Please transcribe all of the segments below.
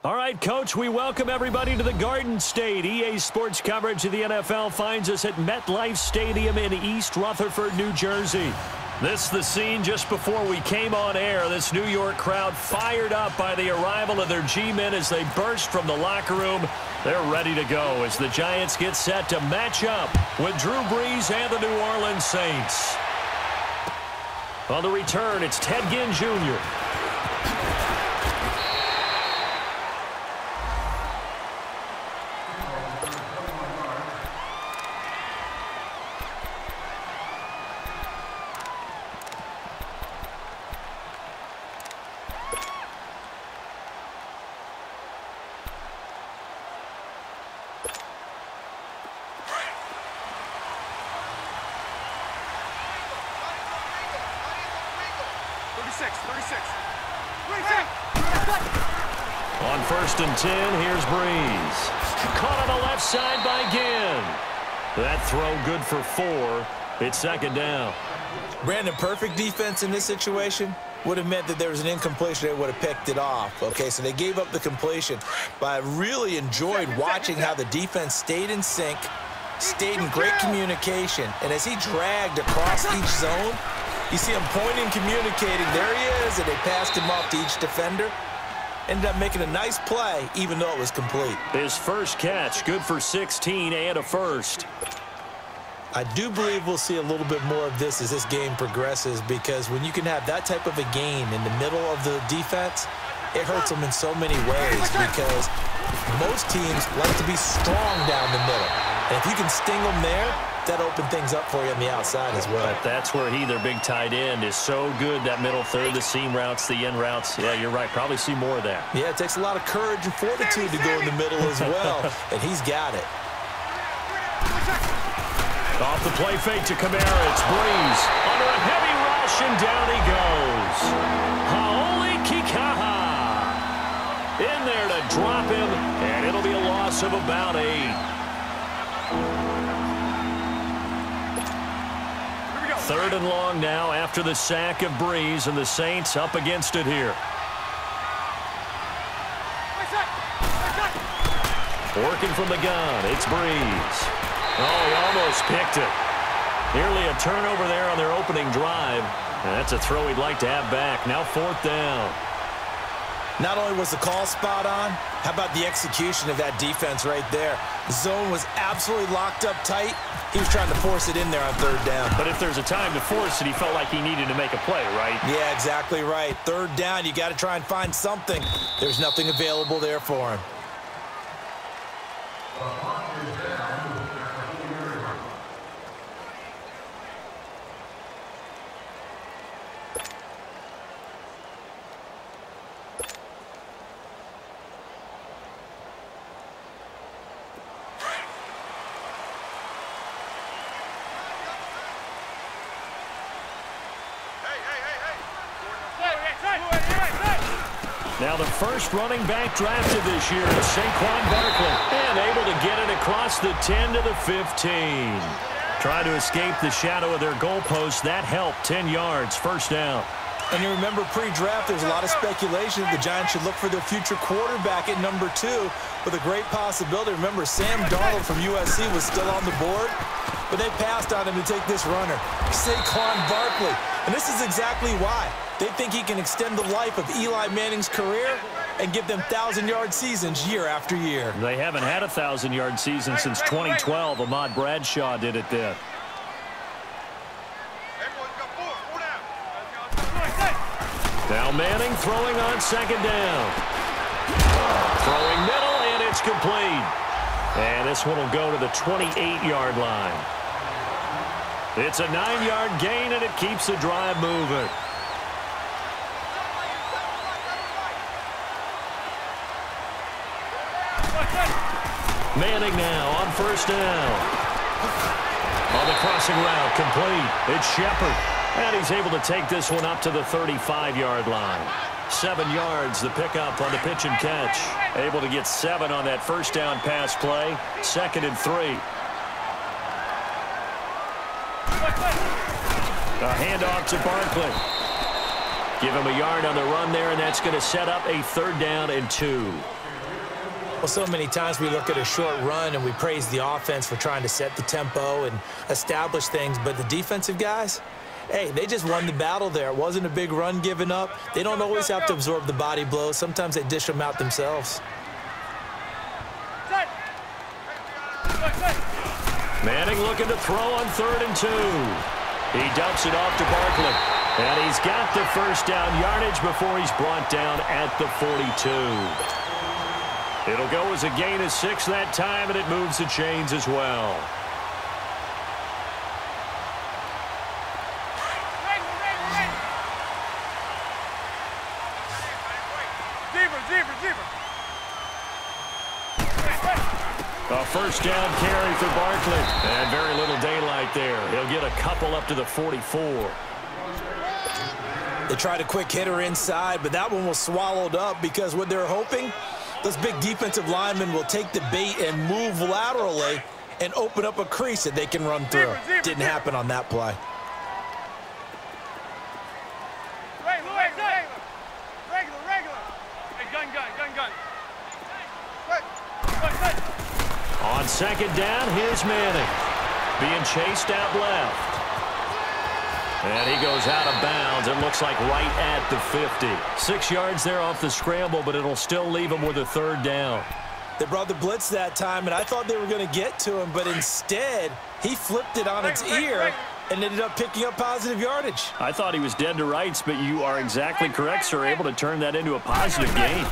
All right, Coach, we welcome everybody to the Garden State. EA Sports coverage of the NFL finds us at MetLife Stadium in East Rutherford, New Jersey. This is the scene just before we came on air. This New York crowd fired up by the arrival of their G-men as they burst from the locker room. They're ready to go as the Giants get set to match up with Drew Brees and the New Orleans Saints. On the return, it's Ted Ginn Jr. On 1st and 10, here's Brees. Caught on the left side by Ginn. That throw good for 4. It's 2nd down. Brandon, perfect defense in this situation would have meant that there was an incompletion. They would have picked it off. Okay, so they gave up the completion. But I really enjoyed watching how the defense stayed in sync, stayed in great communication. And as he dragged across each zone, you see him pointing, communicating. There he is, and they passed him off to each defender. Ended up making a nice play, even though it was complete. His first catch, good for 16 and a first. I do believe we'll see a little bit more of this as this game progresses, because when you can have that type of a game in the middle of the defense, it hurts them in so many ways, because most teams like to be strong down the middle. And if you can sting them there, that opened things up for you on the outside as well. But that's where their big tight end, is so good, that middle third, the seam routes, the in routes. Yeah, you're right. Probably see more of that. Yeah, it takes a lot of courage and fortitude to go in the middle as well, and he's got it. Off the play fake to Kamara. It's Brees under a heavy rush, and down he goes. Haoli Kikaha in there to drop him, and it'll be a loss of about 8. 3rd and long now after the sack of Brees, and the Saints up against it here. Working from the gun, it's Brees. Oh, he almost picked it. Nearly a turnover there on their opening drive. And that's a throw he'd like to have back. Now 4th down. Not only was the call spot on, how about the execution of that defense right there? The zone was absolutely locked up tight. He was trying to force it in there on 3rd down. But if there's a time to force it, he felt like he needed to make a play, right? Yeah, exactly right. 3rd down, you got to try and find something. There's nothing available there for him. Now the first running back drafted this year is Saquon Barkley, and able to get it across the 10 to the 15. Trying to escape the shadow of their goalpost. That helped. 10 yards, 1st down. And you remember pre-draft, there's a lot of speculation that the Giants should look for their future quarterback at number 2 with a great possibility. Remember, Sam Darnold from USC was still on the board, but they passed on him to take this runner, Saquon Barkley. And this is exactly why. They think he can extend the life of Eli Manning's career and give them 1,000-yard seasons year after year. They haven't had a 1,000-yard season since 2012. Ahmad Bradshaw did it then. Now Manning throwing on 2nd down. Throwing middle, and it's complete. And this one will go to the 28-yard line. It's a 9-yard gain, and it keeps the drive moving. Manning now on 1st down. On the crossing route, complete. It's Shepard. And he's able to take this one up to the 35-yard line. 7 yards, the pickup on the pitch and catch. Able to get 7 on that 1st down pass play. 2nd and 3. A handoff to Barkley. Give him a yard on the run there, and that's going to set up a 3rd down and 2. Well, so many times we look at a short run and we praise the offense for trying to set the tempo and establish things, but the defensive guys, hey, they just won the battle there. It wasn't a big run given up. They don't always have to absorb the body blows. Sometimes they dish them out themselves. Manning looking to throw on 3rd and 2. He dumps it off to Barkley. And he's got the first down yardage before he's brought down at the 42. It'll go as a gain of 6 that time, and it moves the chains as well. A first down carry for Barkley. And very little daylight there. He'll get a couple up to the 44. They tried a quick hitter inside, but that one was swallowed up because what they're hoping, those big defensive linemen will take the bait and move laterally and open up a crease that they can run through. Didn't happen on that play. On 2nd down, here's Manning. Being chased out left. And he goes out of bounds. It looks like right at the 50. 6 yards there off the scramble, but it'll still leave him with a 3rd down. They brought the blitz that time, and I thought they were going to get to him, but instead, he flipped it on its ear and ended up picking up positive yardage. I thought he was dead to rights, but you are exactly correct, sir. Able to turn that into a positive gain.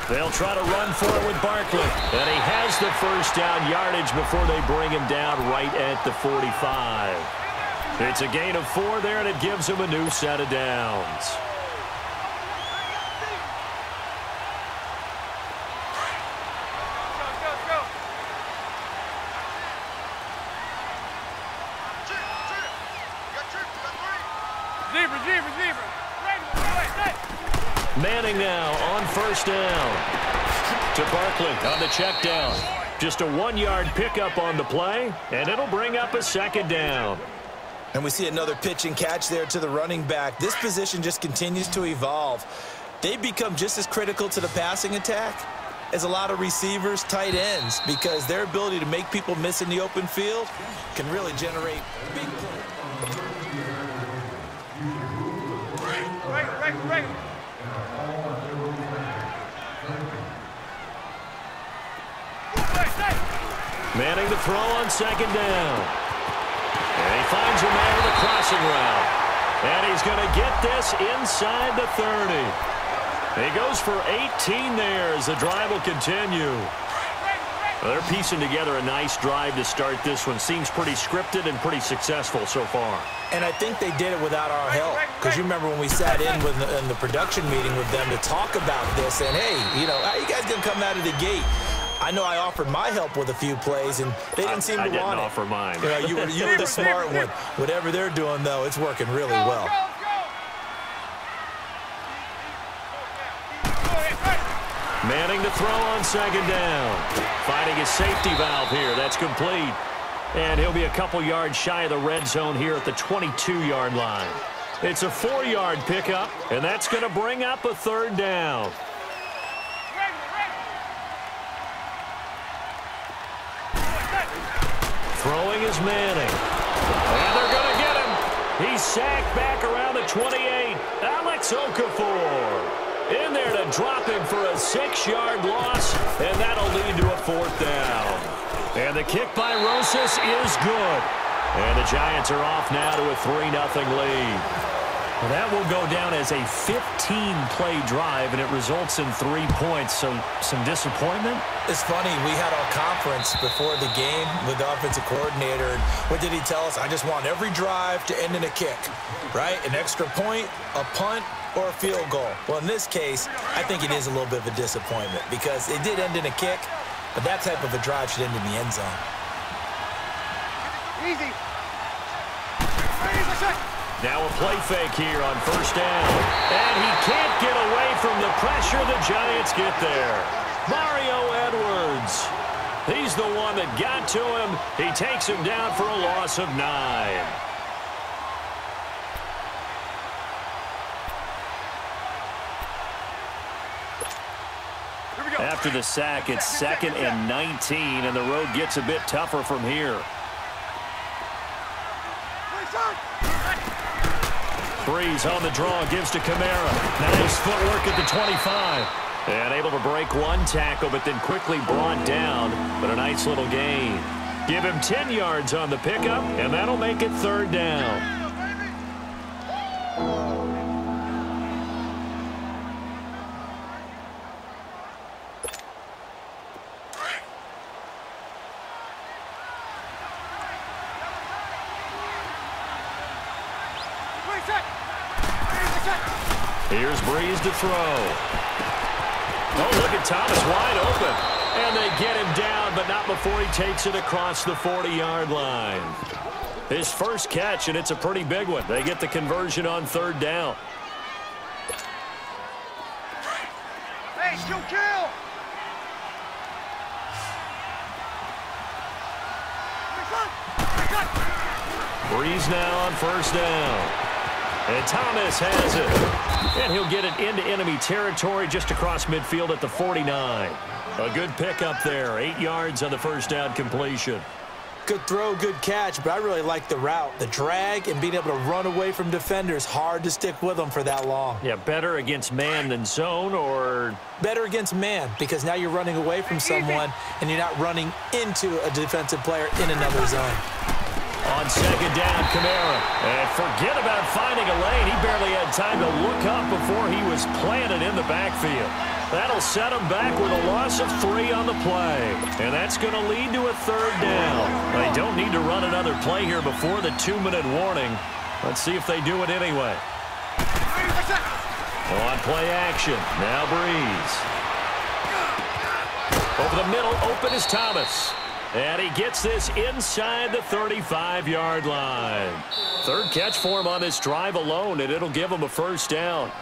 They'll try to run for it with Barkley. And he has the first down yardage before they bring him down right at the 45. It's a gain of 4 there, and it gives him a new set of downs. Manning now on 1st down. To Barkley on the check down. Just a 1-yard pickup on the play, and it'll bring up a 2nd down. And we see another pitch and catch there to the running back. This position just continues to evolve. They become just as critical to the passing attack as a lot of receivers, tight ends, because their ability to make people miss in the open field can really generate big plays. Manning to throw on 2nd down. And he finds a man with a crossing route. And he's going to get this inside the 30. He goes for 18 there as the drive will continue. Well, they're piecing together a nice drive to start this one. Seems pretty scripted and pretty successful so far. And I think they did it without our help. Because you remember when we sat in the production meeting with them to talk about this. And, hey, you know, how you guys going to come out of the gate? I know I offered my help with a few plays, and they didn't seem to want it. I didn't offer mine. You know, you were the smart one. Whatever they're doing, though, it's working really well. Manning to throw on 2nd down. Finding his safety valve here. That's complete. And he'll be a couple yards shy of the red zone here at the 22-yard line. It's a 4-yard pickup, and that's going to bring up a 3rd down. Throwing is Manning. And they're going to get him. He's sacked back around the 28. Alex Okafor in there to drop him for a 6-yard loss, and that'll lead to a 4th down. And the kick by Rosas is good. And the Giants are off now to a 3-0 lead. Well, that will go down as a 15-play drive, and it results in 3 points. So some disappointment? It's funny. We had our conference before the game with the offensive coordinator. And what did he tell us? I just want every drive to end in a kick, right? An extra point, a punt, or a field goal. Well, in this case, I think it is a little bit of a disappointment because it did end in a kick, but that type of a drive should end in the end zone. Easy. Now a play fake here on 1st down. And he can't get away from the pressure. The Giants get there. Mario Edwards. He's the one that got to him. He takes him down for a loss of 9. after the sack, it's 2nd and 19, and the road gets a bit tougher from here. Breeze on the draw, gives to Kamara. Nice footwork at the 25. And able to break one tackle, but then quickly brought down. But a nice little gain. Give him 10 yards on the pickup, and that'll make it 3rd down. Here's Breeze to throw. Oh, look at Thomas wide open. And they get him down, but not before he takes it across the 40-yard line. His first catch, and it's a pretty big one. They get the conversion on 3rd down. Hey, still kill! Breeze now on 1st down. And Thomas has it. And he'll get it into enemy territory just across midfield at the 49. A good pickup there. 8 yards on the 1st down completion. Good throw, good catch, but I really like the route. The drag and being able to run away from defenders. Hard to stick with them for that long. Yeah, better against man than zone, or? Better against man, because now you're running away from someone and you're not running into a defensive player in another zone. On 2nd down, Kamara. And forget about finding a lane. He barely had time to look up before he was planted in the backfield. That'll set him back with a loss of 3 on the play. And that's going to lead to a 3rd down. They don't need to run another play here before the 2-minute warning. Let's see if they do it anyway. On play action. Now Breeze. Over the middle, open is Thomas. And he gets this inside the 35-yard line. 3rd catch for him on this drive alone, and it'll give him a 1st down.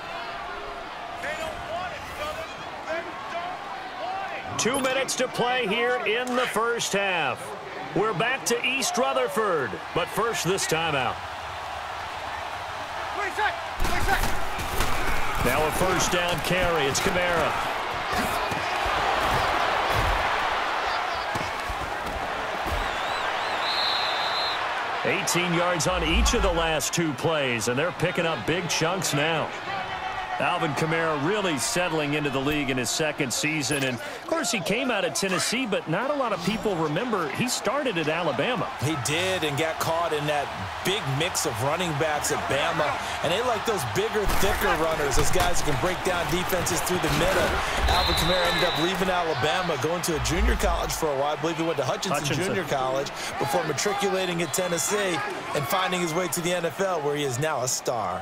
2 minutes to play here in the 1st half. We're back to East Rutherford, but first this timeout. Now a 1st down carry. It's Kamara. 18 yards on each of the last 2 plays, and they're picking up big chunks now. Alvin Kamara really settling into the league in his 2nd season. And, of course, he came out of Tennessee, but not a lot of people remember he started at Alabama. He did, and got caught in that big mix of running backs at Bama. And they like those bigger, thicker runners, those guys who can break down defenses through the middle. Alvin Kamara ended up leaving Alabama, going to a junior college for a while. I believe he went to Hutchinson Junior College before matriculating at Tennessee and finding his way to the NFL, where he is now a star.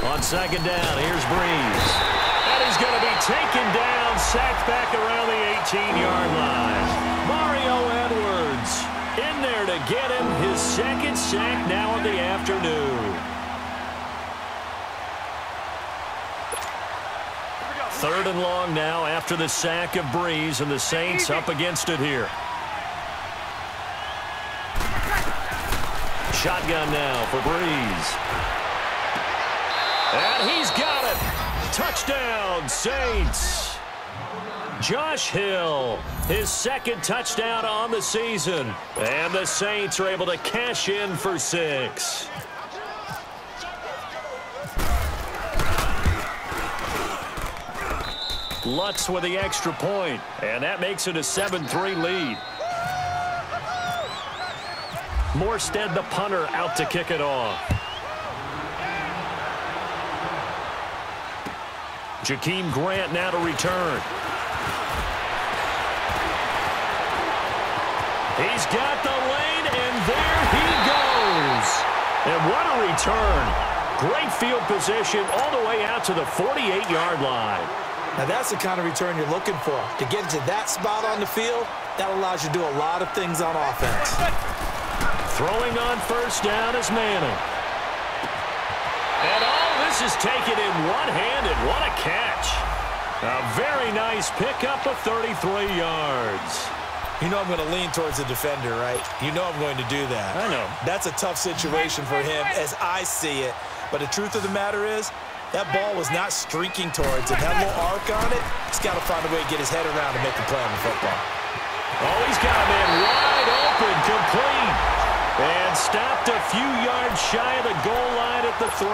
On 2nd down, here's Breeze. And he's going to be taken down, sacked back around the 18-yard line. Mario Edwards in there to get him his 2nd sack now of the afternoon. 3rd and long now after the sack of Breeze, and the Saints up against it here. Shotgun now for Breeze. And he's got it. Touchdown, Saints. Josh Hill, his 2nd touchdown on the season. And the Saints are able to cash in for 6. Lutz with the extra point, and that makes it a 7-3 lead. Morstead, the punter, out to kick it off. Jakeem Grant now to return. He's got the lane, and there he goes. And what a return. Great field position all the way out to the 48-yard line. Now that's the kind of return you're looking for. To get into that spot on the field, that allows you to do a lot of things on offense. Throwing on 1st down is Manning. And all this is taken in one-handed. What a catch. A very nice pickup of 33 yards. You know I'm going to lean towards the defender, right? You know I'm going to do that. I know. That's a tough situation for him as I see it. But the truth of the matter is, that ball was not streaking towards it. That little arc on it, he's got to find a way to get his head around and make a play on the football. Oh, he's got a man wide open, complete. And stopped a few yards shy of the goal line at the 3.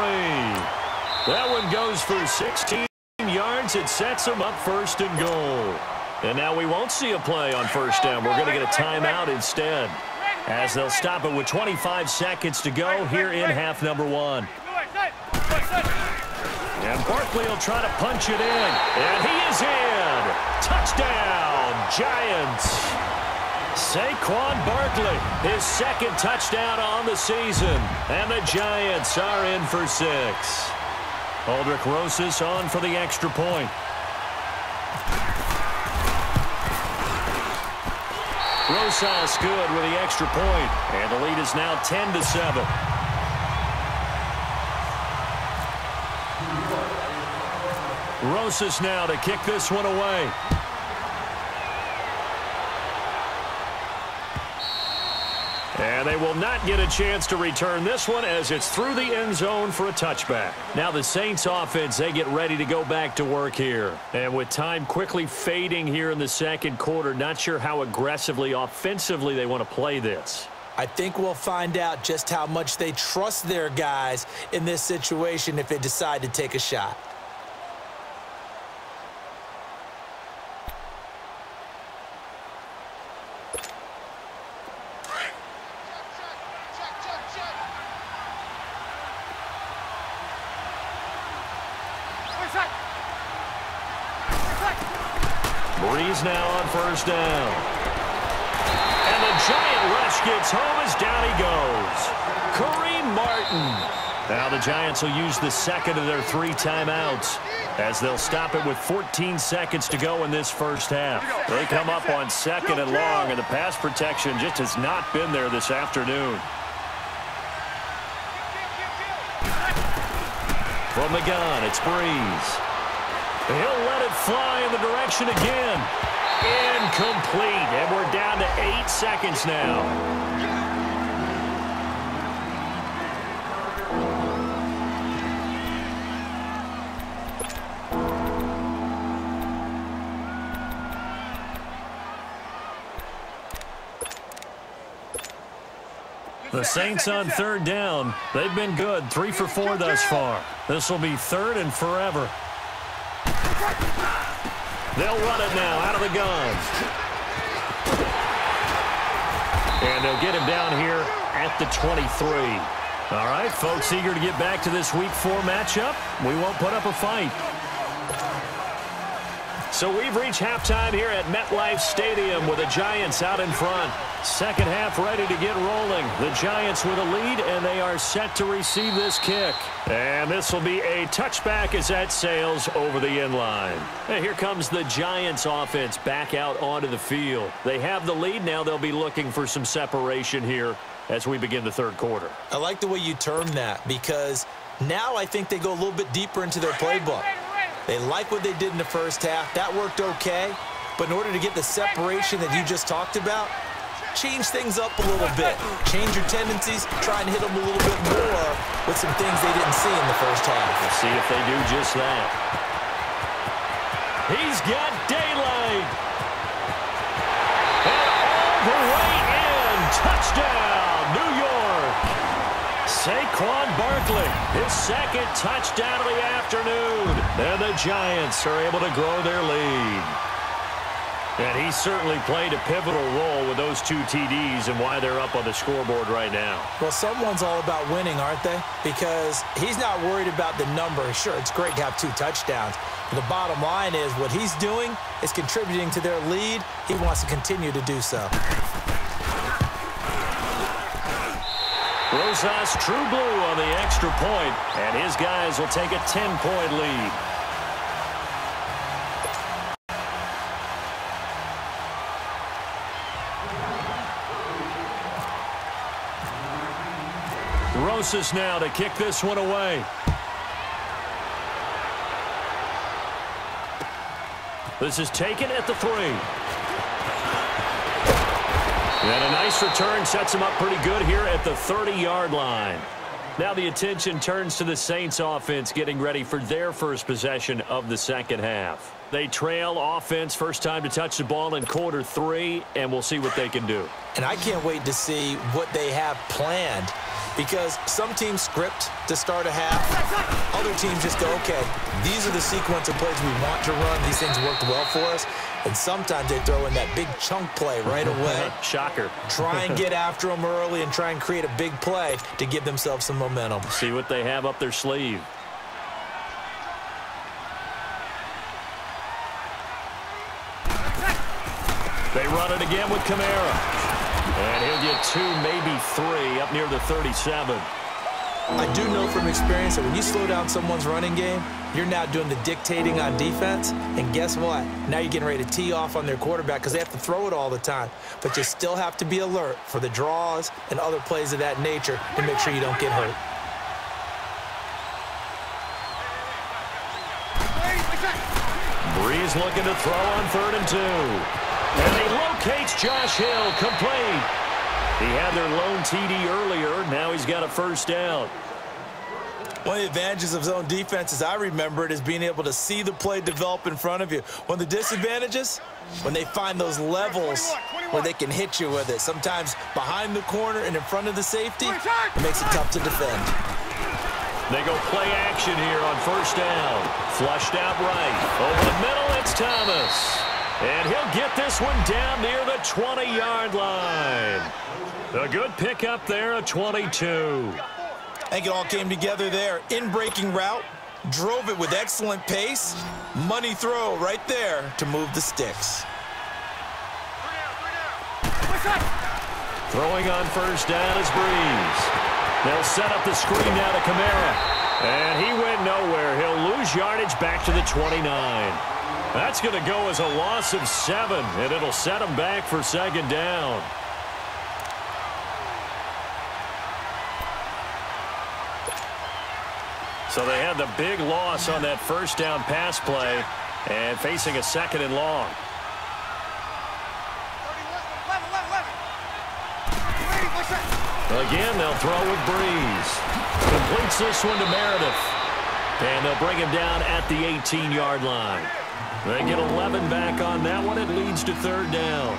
That one goes for 16 yards. It sets him up first and goal. And now we won't see a play on first down. We're going to get a timeout instead, as they'll stop it with 25 seconds to go here in half number 1. And Barkley will try to punch it in. And he is in. Touchdown, Giants. Saquon Barkley, his second touchdown on the season. And the Giants are in for 6. Aldrich Rosas on for the extra point. Rosas good with the extra point. And the lead is now 10-7. Rosas now to kick this one away. And they will not get a chance to return this one as it's through the end zone for a touchback. Now the Saints offense, they get ready to go back to work here. And with time quickly fading here in the second quarter, not sure how aggressively, offensively they want to play this. I think we'll find out just how much they trust their guys in this situation if they decide to take a shot. Breeze now on first down. And the giant rush gets home as down he goes. Kareem Martin. Now the Giants will use the second of their 3 timeouts as they'll stop it with 14 seconds to go in this first half. They come up on second and long, and the pass protection just has not been there this afternoon. From the gun, it's Breeze. He'll let it fly in the direction again. Incomplete. And we're down to 8 seconds now. The Saints on third down. They've been good. 3 for 4 thus far. This will be third and forever. They'll run it now out of the gun. And they'll get him down here at the 23. All right, folks, eager to get back to this Week 4 matchup. We won't put up a fight. So we've reached halftime here at MetLife Stadium with the Giants out in front. Second half ready to get rolling. The Giants with a lead, and they are set to receive this kick. And this will be a touchback as that sails over the end line. And here comes the Giants offense back out onto the field. They have the lead. Now they'll be looking for some separation here as we begin the third quarter. I like the way you term that, because now I think they go a little bit deeper into their playbook. They like what they did in the first half. That worked okay. But in order to get the separation that you just talked about, change things up a little bit. Change your tendencies. Try and hit them a little bit more with some things they didn't see in the first half. We'll see if they do just that. He's got daylight. And all the way in. Touchdown, New York. Saquon Barkley, his second touchdown of the afternoon. And the Giants are able to grow their lead. And he certainly played a pivotal role with those 2 TDs and why they're up on the scoreboard right now. Well, someone's all about winning, aren't they? Because he's not worried about the number. Sure, it's great to have 2 touchdowns. But the bottom line is what he's doing is contributing to their lead. He wants to continue to do so. Rosas true blue on the extra point, and his guys will take a 10-point lead. Rosas now to kick this one away. This is taken at the 3. And a nice return sets him up pretty good here at the 30-yard line. Now the attention turns to the Saints offense getting ready for their first possession of the second half. They trail offense first time to touch the ball in quarter 3, and we'll see what they can do. And I can't wait to see what they have planned, because some teams script to start a half. Other teams just go, okay, these are the sequence of plays we want to run. These things worked well for us. And sometimes they throw in that big chunk play right away. Shocker. Try and get after them early and try and create a big play to give themselves some momentum. See what they have up their sleeve. They run it again with Kamara. And he'll get 2, maybe 3 up near the 37. I do know from experience that when you slow down someone's running game, you're now doing the dictating on defense. And guess what? Now you're getting ready to tee off on their quarterback because they have to throw it all the time. But you still have to be alert for the draws and other plays of that nature to make sure you don't get hurt. Breeze looking to throw on 3rd and 2. And he locates Josh Hill, complete. He had their lone TD earlier. Now he's got a first down. One of the advantages of zone defense, as I remember it, is being able to see the play develop in front of you. One of the disadvantages, when they find those levels where they can hit you with it, sometimes behind the corner and in front of the safety, it makes it tough to defend. They go play action here on first down. Flushed out right. Over the middle, it's Thomas. And he'll get this one down near the 20-yard line. A good pickup there at 22. I think it all came together there. In-breaking route, drove it with excellent pace. Money throw right there to move the sticks. Throwing on first down is Breeze. They'll set up the screen now to Kamara. And he went nowhere. He'll lose yardage back to the 29. That's going to go as a loss of 7, and it'll set him back for second down. So they had the big loss on that first down pass play and facing a 2nd and long. Again, they'll throw with Breeze. Completes this one to Meredith. And they'll bring him down at the 18-yard line. They get 11 back on that one. It leads to 3rd down.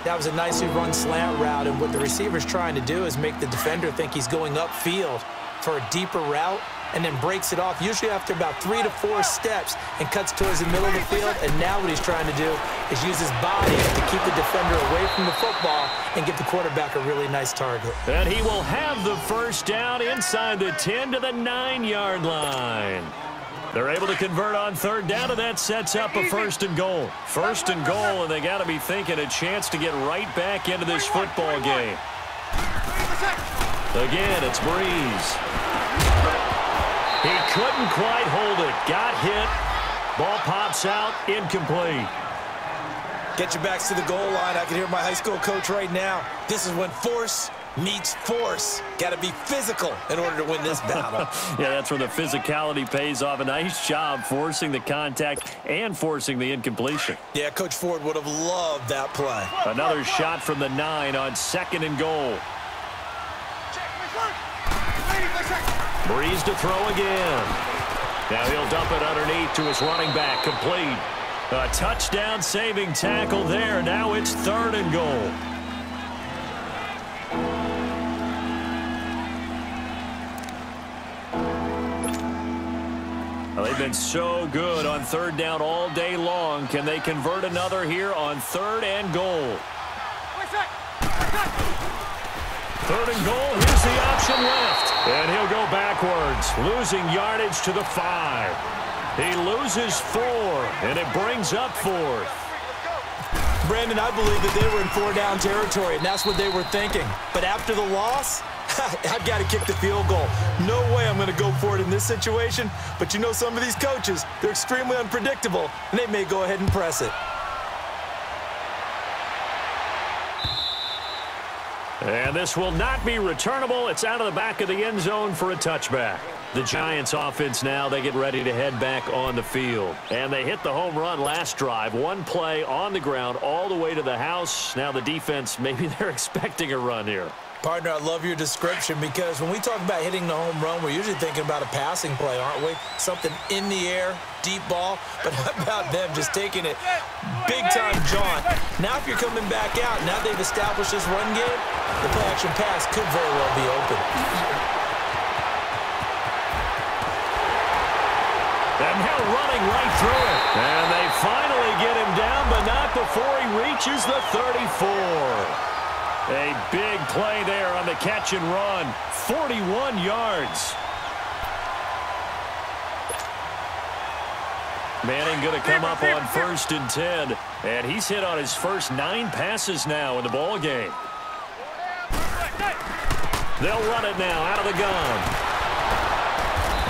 That was a nicely run slant route, and what the receiver's trying to do is make the defender think he's going upfield for a deeper route, and then breaks it off, usually after about 3 to 4 steps, and cuts towards the middle of the field. And now what he's trying to do is use his body to keep the defender away from the football and get the quarterback a really nice target. And he will have the first down inside the 10 to the 9-yard line. They're able to convert on 3rd down, and that sets up a 1st and goal. 1st and goal, and they got to be thinking a chance to get right back into this football game. Again, it's Breeze. He couldn't quite hold it. Got hit. Ball pops out. Incomplete. Get your backs to the goal line. I can hear my high school coach right now. This is when force meets force. Got to be physical in order to win this battle. Yeah, that's where the physicality pays off. A nice job forcing the contact and forcing the incompletion. Yeah, Coach Ford would have loved that play. Another shot from the 9 on 2nd and goal. Breeze to throw again. Now he'll dump it underneath to his running back. Complete. A touchdown saving tackle there. Now it's 3rd and goal. Well, they've been so good on 3rd down all day long. Can they convert another here on 3rd and goal? 3rd and goal. Here's the option left. And he'll go backwards, losing yardage to the 5. He loses 4, and it brings up 4th. Brandon, I believe that they were in 4-down territory, and that's what they were thinking. But after the loss, I've got to kick the field goal. No way I'm going to go for it in this situation. But you know some of these coaches, they're extremely unpredictable, and they may go ahead and press it. And this will not be returnable. It's out of the back of the end zone for a touchback. The Giants offense now, they get ready to head back on the field. And they hit the home run last drive. One play on the ground all the way to the house. Now the defense, maybe they're expecting a run here. Partner, I love your description because when we talk about hitting the home run, we're usually thinking about a passing play, aren't we? Something in the air, deep ball. But how about them just taking it big-time jaunt? Now if you're coming back out, now they've established this run game, the play-action pass could very well be open. And now running right through it. And they finally get him down, but not before he reaches the 34. A big play there on the catch and run. 41 yards. Manning going to come up on 1st and 10. And he's hit on his first 9 passes now in the ball game. They'll run it now out of the gun.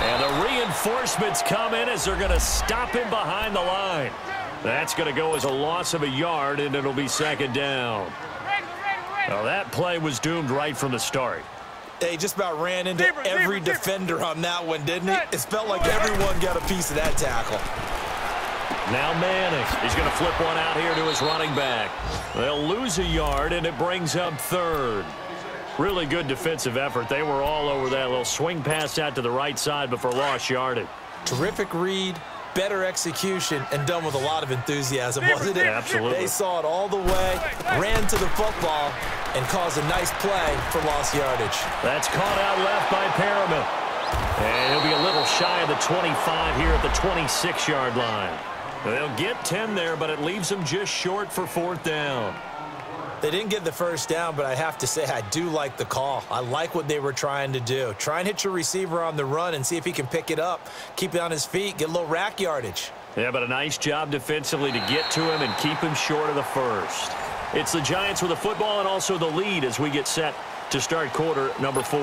And the reinforcements come in as they're going to stop him behind the line. That's going to go as a loss of a yard, and it'll be 2nd down. Well, that play was doomed right from the start. They just about ran into every defender on that one, didn't he? It felt like everyone got a piece of that tackle. Now Manning. He's going to flip one out here to his running back. They'll lose a yard, and it brings up 3rd. Really good defensive effort. They were all over that little swing pass out to the right side before lost yardage. Terrific read, better execution, and done with a lot of enthusiasm, wasn't it? Absolutely. They saw it all the way, ran to the football, and caused a nice play for lost yardage. That's caught out left by Perriman. And he'll be a little shy of the 25 here at the 26-yard line. They'll get 10 there, but it leaves them just short for 4th down. They didn't get the first down, but I have to say I do like the call. I like what they were trying to do. Try and hit your receiver on the run and see if he can pick it up, keep it on his feet, get a little rack yardage. Yeah, but a nice job defensively to get to him and keep him short of the first. It's the Giants with the football and also the lead as we get set to start quarter number 4.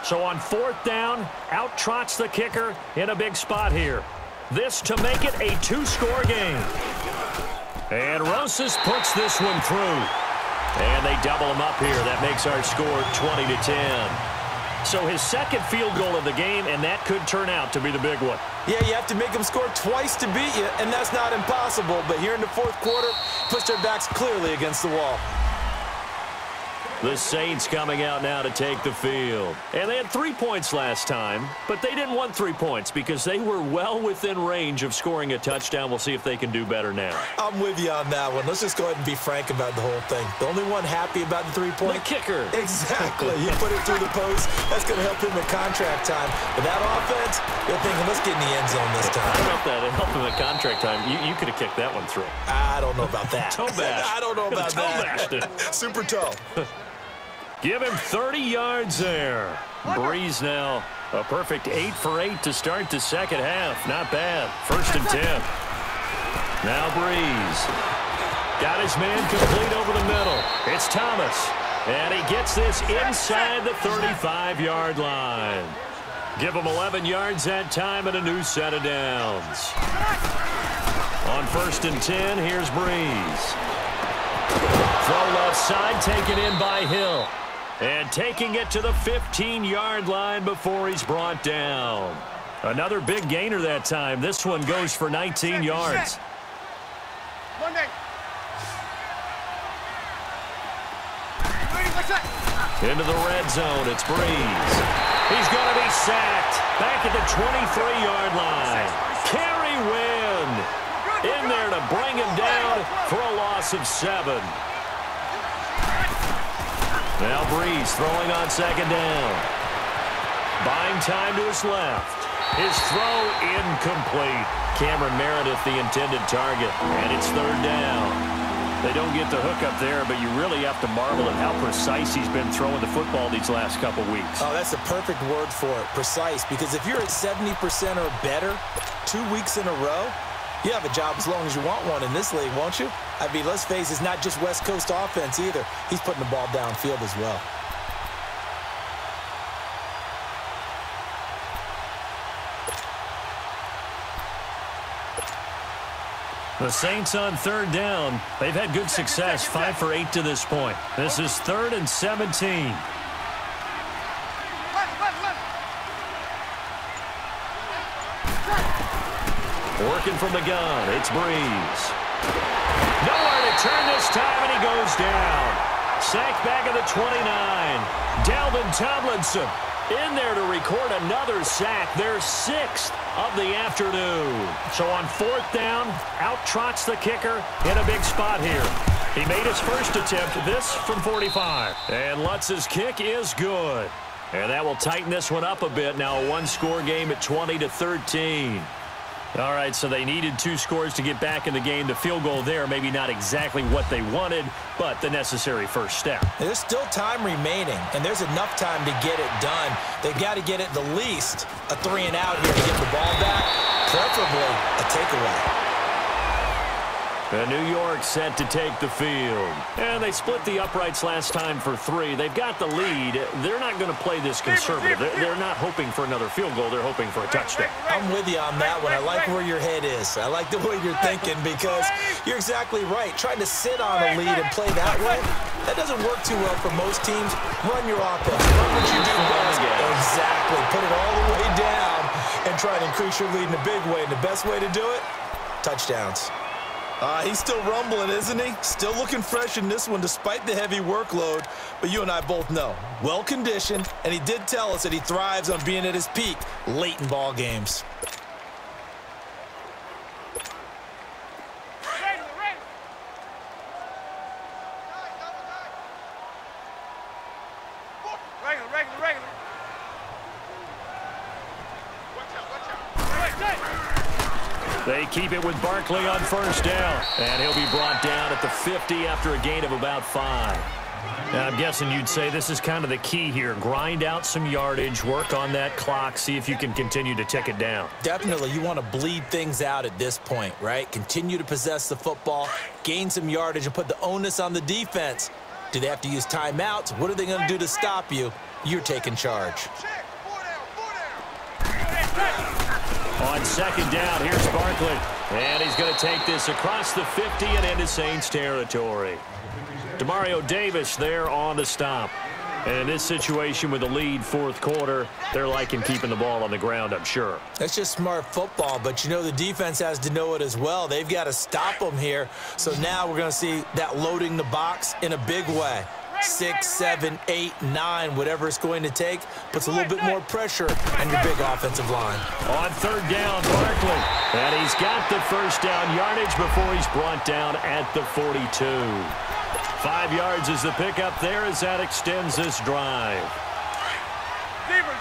So on 4th down, out trots the kicker in a big spot here. This to make it a 2-score game. And Rosas puts this one through. And they double him up here. That makes our score 20-10. So his 2nd field goal of the game, and that could turn out to be the big one. Yeah, you have to make them score twice to beat you, and that's not impossible. But here in the 4th quarter, pushed their backs clearly against the wall. The Saints coming out now to take the field. And they had 3 points last time, but they didn't want 3 points because they were well within range of scoring a touchdown. We'll see if they can do better now. I'm with you on that one. Let's just go ahead and be frank about the whole thing. The only one happy about the 3-point? The kicker. Exactly. You put it through the post. That's going to help him at contract time. But that offense, you're thinking, let's get in the end zone this time. I don't know if that helped him at contract time. You could have kicked that one through. I don't know about that. Toe bash. I don't know about toe that. Bashed it. Super toe. Give him 30 yards there. Breeze now. A perfect 8 for 8 to start the 2nd half. Not bad. 1st and 10. Now Breeze. Got his man complete over the middle. It's Thomas. And he gets this inside the 35-yard line. Give him 11 yards that time and a new set of downs. On 1st and 10, here's Breeze. Throw left side, taken in by Hill. And taking it to the 15-yard line before he's brought down. Another big gainer that time. This one goes for 19 yards. Into the red zone, it's Breeze. He's going to be sacked. Back at the 23-yard line. Kerry Wynn in there to bring him down for a loss of 7. Now Breeze throwing on 2nd down. Buying time to his left. His throw incomplete. Cameron Meredith the intended target. And it's 3rd down. They don't get the hook up there, but you really have to marvel at how precise he's been throwing the football these last couple weeks. Oh, that's the perfect word for it, precise. Because if you're at 70% or better 2 weeks in a row, you have a job as long as you want one in this league, won't you? I mean, let's face it, it's not just West Coast offense either. He's putting the ball downfield as well. The Saints on third down. They've had good success, 5 for 8 to this point. This is 3rd and 17. Working from the gun, it's Breeze. Nowhere to turn this time, and he goes down. Sacked back at the 29. Dalvin Tomlinson in there to record another sack, their 6th of the afternoon. So on 4th down, out trots the kicker in a big spot here. He made his first attempt, this from 45. And Lutz's kick is good. And that will tighten this one up a bit. Now a one-score game at 20-13. All right, so they needed 2 scores to get back in the game. The field goal there, maybe not exactly what they wanted, but the necessary first step. There's still time remaining, and there's enough time to get it done. They've got to get it the least a 3-and-out here to get the ball back, preferably a takeaway. And New York set to take the field. And they split the uprights last time for 3. They've got the lead. They're not going to play this conservative. They're not hoping for another field goal. They're hoping for a touchdown. I'm with you on that one. I like where your head is. I like the way you're thinking because you're exactly right. Trying to sit on a lead and play that way, that doesn't work too well for most teams. Run your offense. Run what you do best. Exactly. Put it all the way down and try to increase your lead in a big way. And the best way to do it, touchdowns. He's still rumbling, isn't he? Still looking fresh in this one despite the heavy workload. But you and I both know, well-conditioned, and he did tell us that he thrives on being at his peak late in ball games. They keep it with Barkley on first down. And he'll be brought down at the 50 after a gain of about 5. Now, I'm guessing you'd say this is kind of the key here. Grind out some yardage, work on that clock, see if you can continue to tick it down. Definitely. You want to bleed things out at this point, right? Continue to possess the football, gain some yardage, and put the onus on the defense. Do they have to use timeouts? What are they going to do to stop you? You're taking charge. On second down, here's Barkley. And he's going to take this across the 50 and into Saints territory. Demario Davis there on the stop. And in this situation with the lead 4th quarter, they're liking keeping the ball on the ground, I'm sure. That's just smart football, but you know the defense has to know it as well. They've got to stop them here. So now we're going to see that loading the box in a big way. 6, 7, 8, 9, whatever it's going to take, puts a little bit more pressure on your big offensive line. On third down, Barkley. And he's got the first down yardage before he's brought down at the 42. 5 yards is the pickup there as that extends this drive. Zebra.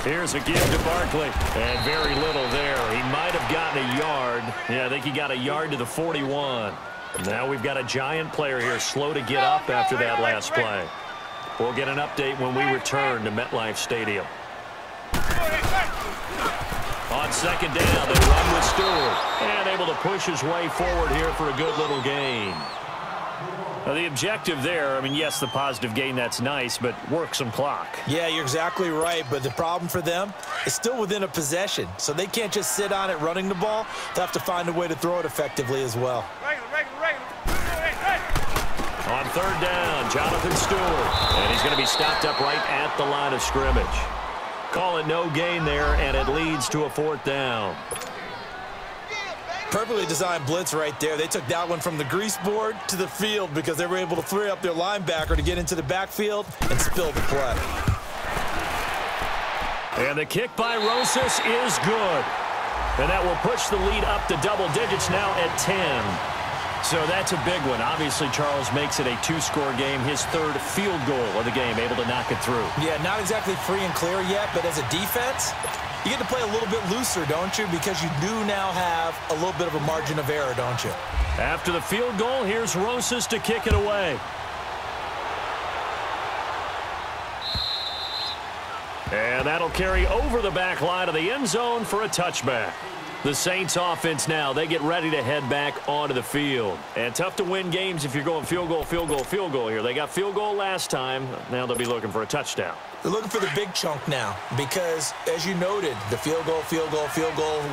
Here's a give to Barkley, and very little there. He might have gotten a yard. Yeah, I think he got a yard to the 41. Now we've got a giant player here slow to get up after that last play. We'll get an update when we return to MetLife Stadium. On second down, they run with Stewart, and able to push his way forward here for a good little gain. Now, the objective there, I mean, yes, the positive gain, that's nice, but work some clock. Yeah, you're exactly right, but the problem for them is still within a possession, so they can't just sit on it running the ball. They have to find a way to throw it effectively as well. On third down, Jonathan Stewart, and he's going to be stopped up right at the line of scrimmage. Call it no gain there, and it leads to a 4th down. Perfectly designed blitz right there. They took that one from the grease board to the field because they were able to free up their linebacker to get into the backfield and spill the play. And the kick by Rosas is good. And that will push the lead up to double digits now at 10. So that's a big one. Obviously, Charles makes it a 2-score game. His 3rd field goal of the game, able to knock it through. Yeah, not exactly free and clear yet, but as a defense, you get to play a little bit looser, don't you? Because you do now have a little bit of a margin of error, don't you? After the field goal, here's Rosas to kick it away. And that'll carry over the back line of the end zone for a touchback. The Saints offense now, they get ready to head back onto the field. And tough to win games if you're going field goal, field goal, field goal here. They got field goal last time. Now they'll be looking for a touchdown. They're looking for the big chunk now because, as you noted, the field goal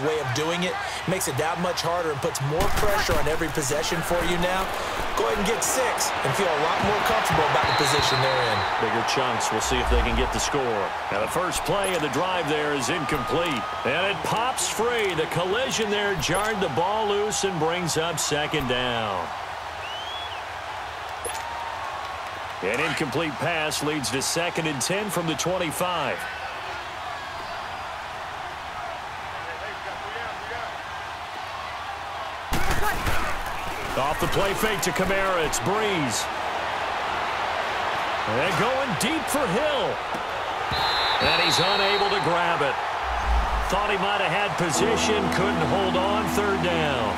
way of doing it makes it that much harder and puts more pressure on every possession for you now. Go ahead and get 6 and feel a lot more comfortable about the position they're in. Bigger chunks. We'll see if they can get the score. Now the first play of the drive there is incomplete. And it pops free. The collision there jarred the ball loose and brings up second down. An incomplete pass leads to 2nd and 10 from the 25. Off the play fake to Kamara, it's Breeze. And going deep for Hill. And he's unable to grab it. Thought he might have had position, couldn't hold on, 3rd down.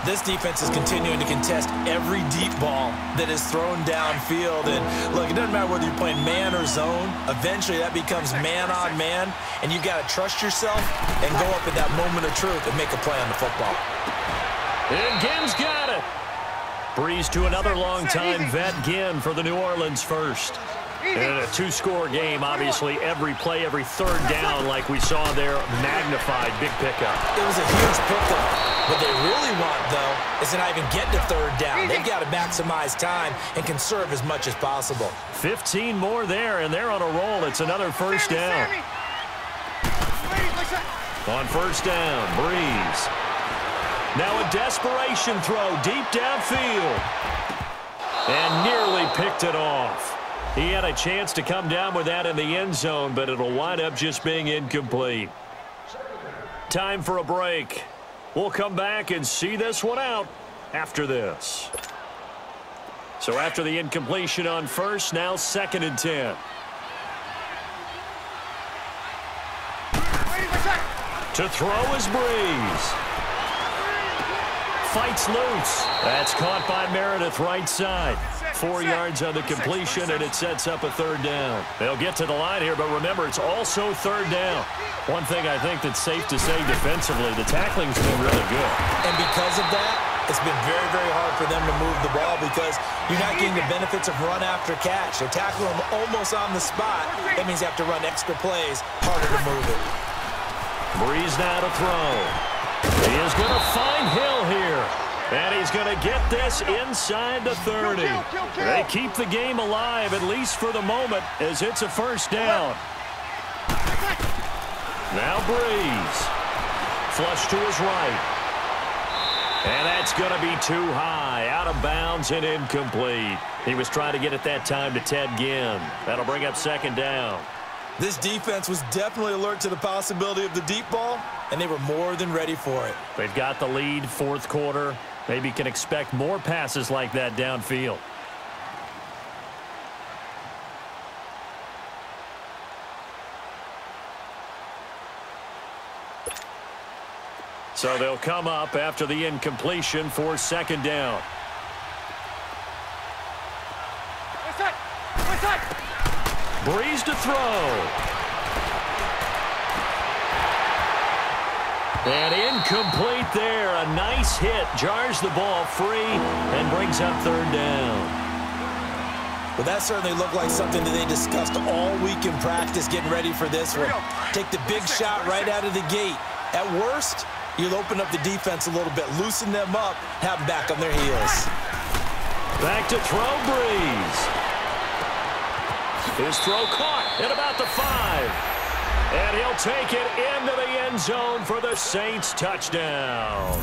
This defense is continuing to contest every deep ball that is thrown downfield. And, look, it doesn't matter whether you're playing man or zone. Eventually, that becomes man on man. And you've got to trust yourself and go up at that moment of truth and make a play on the football. And Ginn's got it. Breeze to another long-time vet, Ginn, for the New Orleans first. And a 2-score game, obviously, every play, every 3rd down, like we saw there, magnified, big pickup. It was a huge pickup. What they really want, though, is to not even get to 3rd down. They've got to maximize time and conserve as much as possible. 15 more there, and they're on a roll. It's another 1st down. On 1st down, Breeze. Now a desperation throw deep downfield. And nearly picked it off. He had a chance to come down with that in the end zone, but it'll wind up just being incomplete. Time for a break. We'll come back and see this one out after this. So after the incompletion on 1st, now 2nd and 10. To throw is Breeze. Fights loose. That's caught by Meredith right side. 4 yards on the completion, and it sets up a 3rd down. They'll get to the line here, but remember, it's also 3rd down. One thing I think that's safe to say defensively, the tackling's been really good. And because of that, it's been very, very hard for them to move the ball because you're not getting the benefits of run after catch. They're tackling them almost on the spot. That means you have to run extra plays, harder to move it. Breeze now to throw. He is going to find Hill here. And he's going to get this inside the 30. They keep the game alive, at least for the moment, as it's a 1st down. Now Breeze. Flush to his right. And that's going to be too high. Out of bounds and incomplete. He was trying to get it that time to Ted Ginn. That'll bring up 2nd down. This defense was definitely alert to the possibility of the deep ball, and they were more than ready for it. They've got the lead, 4th quarter. Maybe can expect more passes like that downfield. So they'll come up after the incompletion for 2nd down. Breeze to throw. And incomplete there. A nice hit. Jars the ball free and brings up 3rd down. Well, that certainly looked like something that they discussed all week in practice getting ready for this one. Take the big shot right out of the gate. At worst, you'll open up the defense a little bit, loosen them up, have them back on their heels. Back to throw, Breeze. His throw caught at about the 5. And he'll take it into the end zone for the Saints touchdown.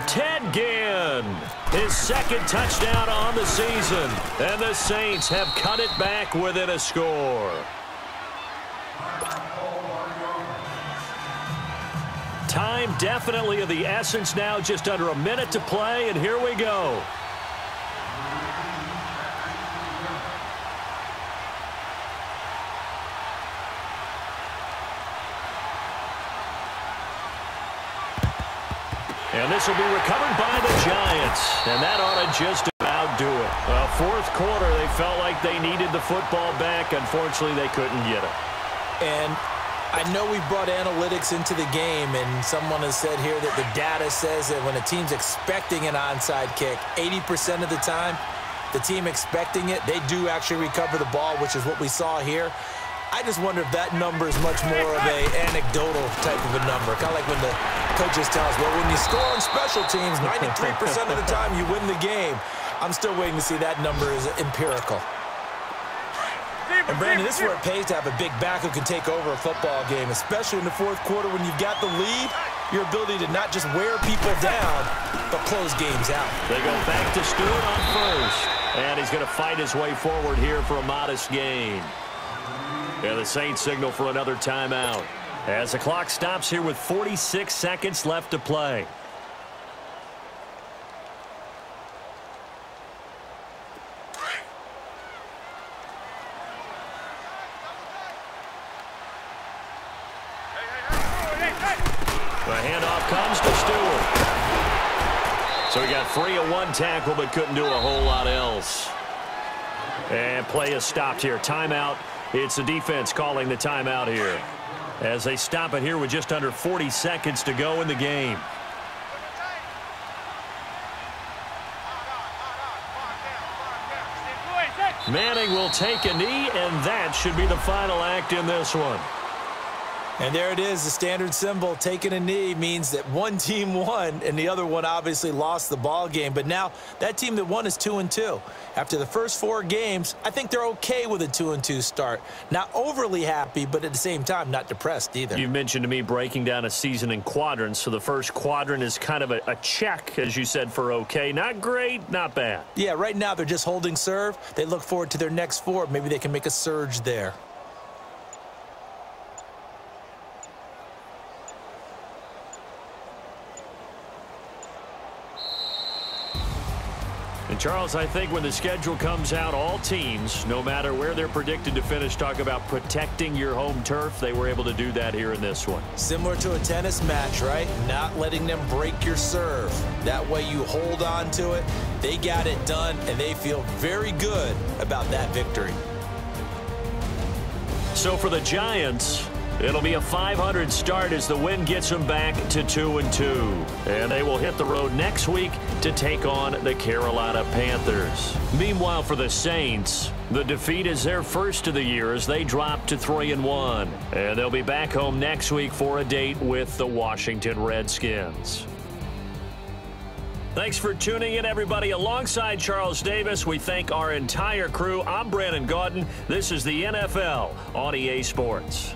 Ted Ginn, his 2nd touchdown on the season. And the Saints have cut it back within a score. Time definitely of the essence now, just under a minute to play, and here we go. And this will be recovered by the Giants. And that ought to just about do it. Well, 4th quarter, they felt like they needed the football back. Unfortunately, they couldn't get it. And I know we brought analytics into the game, and someone has said here that the data says that when a team's expecting an onside kick, 80% of the time, the team expecting it, they do actually recover the ball, which is what we saw here. I just wonder if that number is much more of an anecdotal type of a number. Kind of like when the coaches tell us, well, when you score on special teams, 93% of the time you win the game. I'm still waiting to see that number is empirical. And, Brandon, this is where it pays to have a big back who can take over a football game, especially in the fourth quarter when you've got the lead, your ability to not just wear people down, but close games out. They go back to Stewart on first, and he's going to fight his way forward here for a modest gain. And the Saints signal for another timeout as the clock stops here with 46 seconds left to play. The handoff comes to Stewart. So he got free of one tackle but couldn't do a whole lot else. And play is stopped here. Timeout. It's the defense calling the timeout here as they stop it here with just under 40 seconds to go in the game. Manning will take a knee, and that should be the final act in this one. And there it is, the standard symbol. Taking a knee means that one team won and the other one obviously lost the ball game. But now that team that won is 2-2. After the first 4 games, I think they're okay with a 2-2 start. Not overly happy, but at the same time, not depressed either. You mentioned to me breaking down a season in quadrants. So the first quadrant is kind of a check, as you said, for okay. Not great, not bad. Yeah, right now they're just holding serve. They look forward to their next 4. Maybe they can make a surge there. And, Charles, I think when the schedule comes out, all teams, no matter where they're predicted to finish, talk about protecting your home turf. They were able to do that here in this one. Similar to a tennis match, right? Not letting them break your serve. That way you hold on to it. They got it done, and they feel very good about that victory. So for the Giants, it'll be a 500 start as the win gets them back to 2-2. And they will hit the road next week to take on the Carolina Panthers. Meanwhile, for the Saints, the defeat is their first of the year as they drop to 3-1. And they'll be back home next week for a date with the Washington Redskins. Thanks for tuning in, everybody. Alongside Charles Davis, we thank our entire crew. I'm Brandon Gaudin. This is the NFL on EA Sports.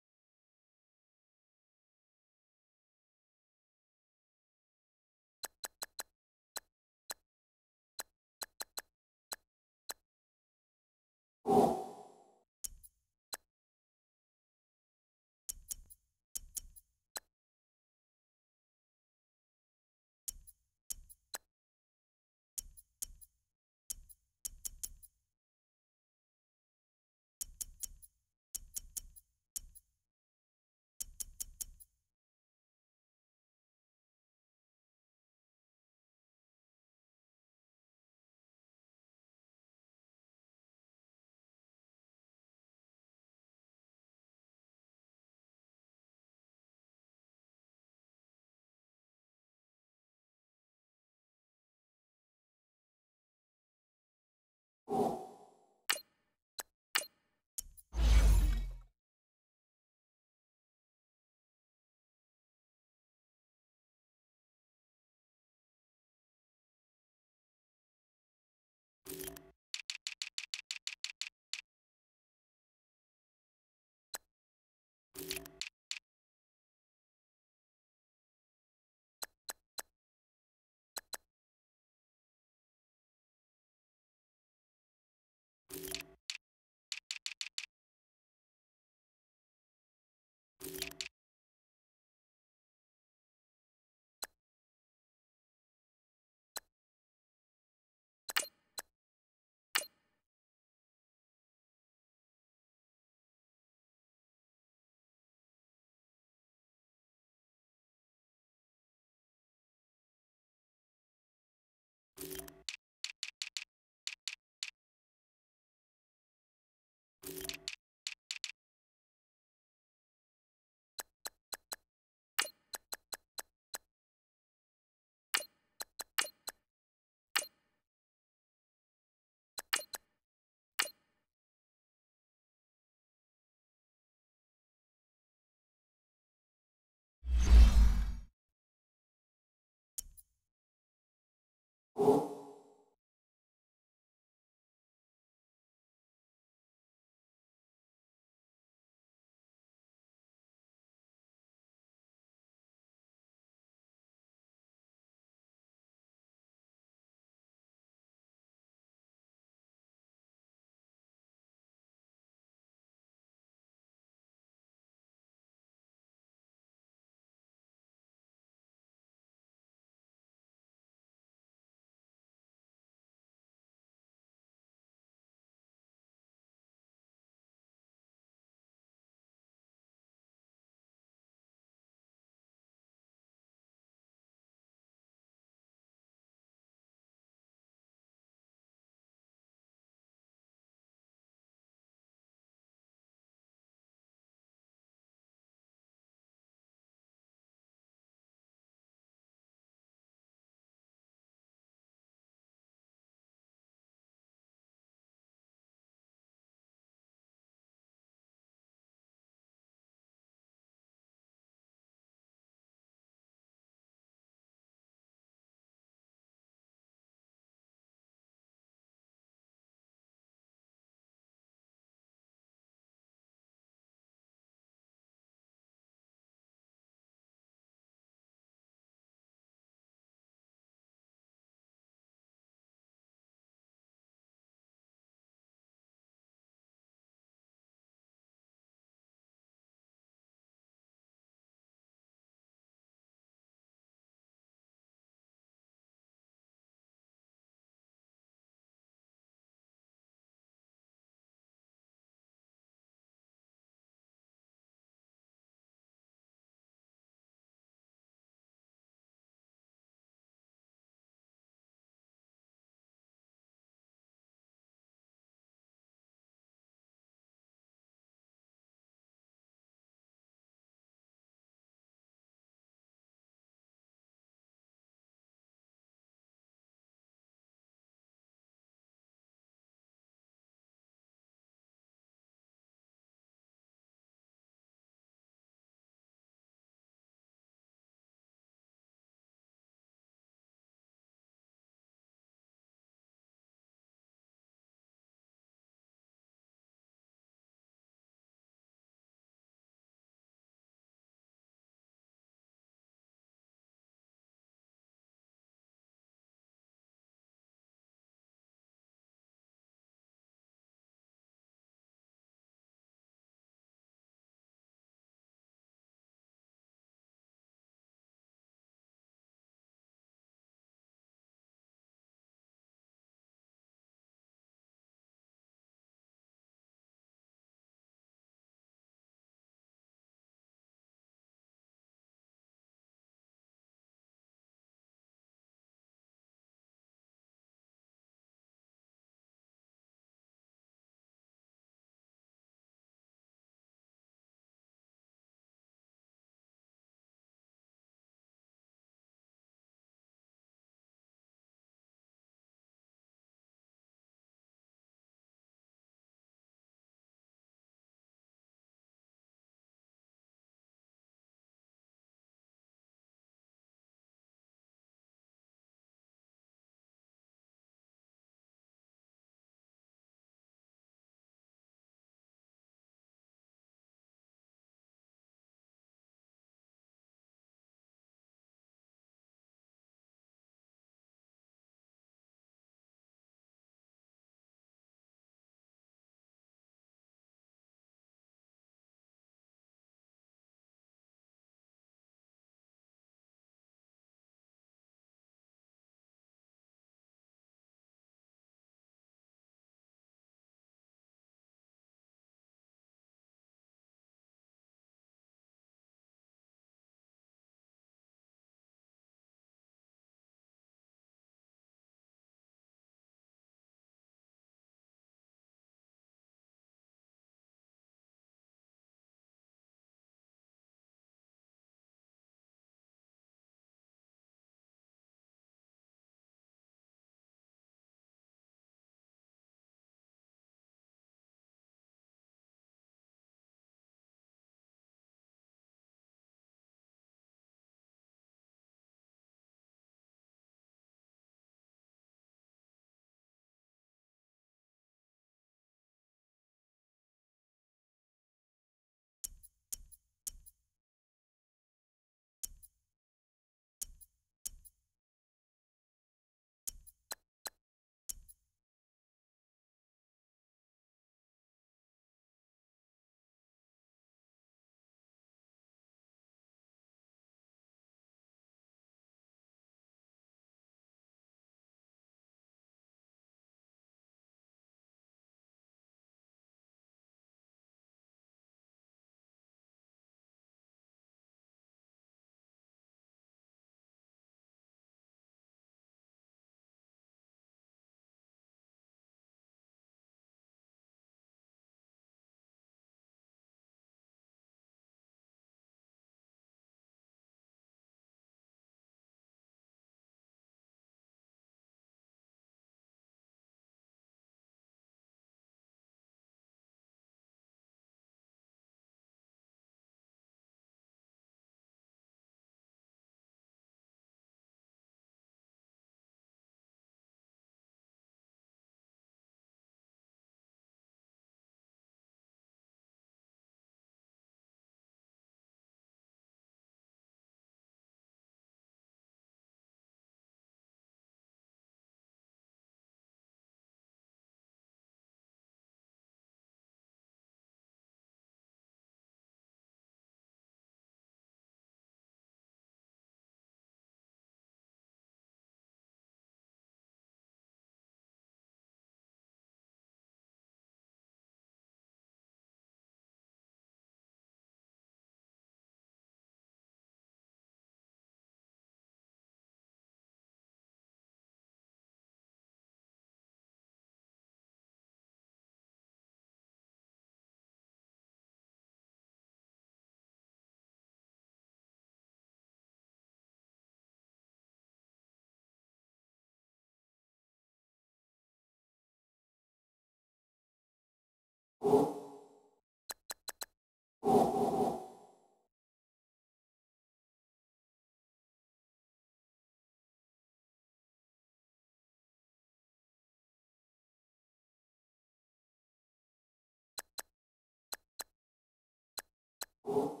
you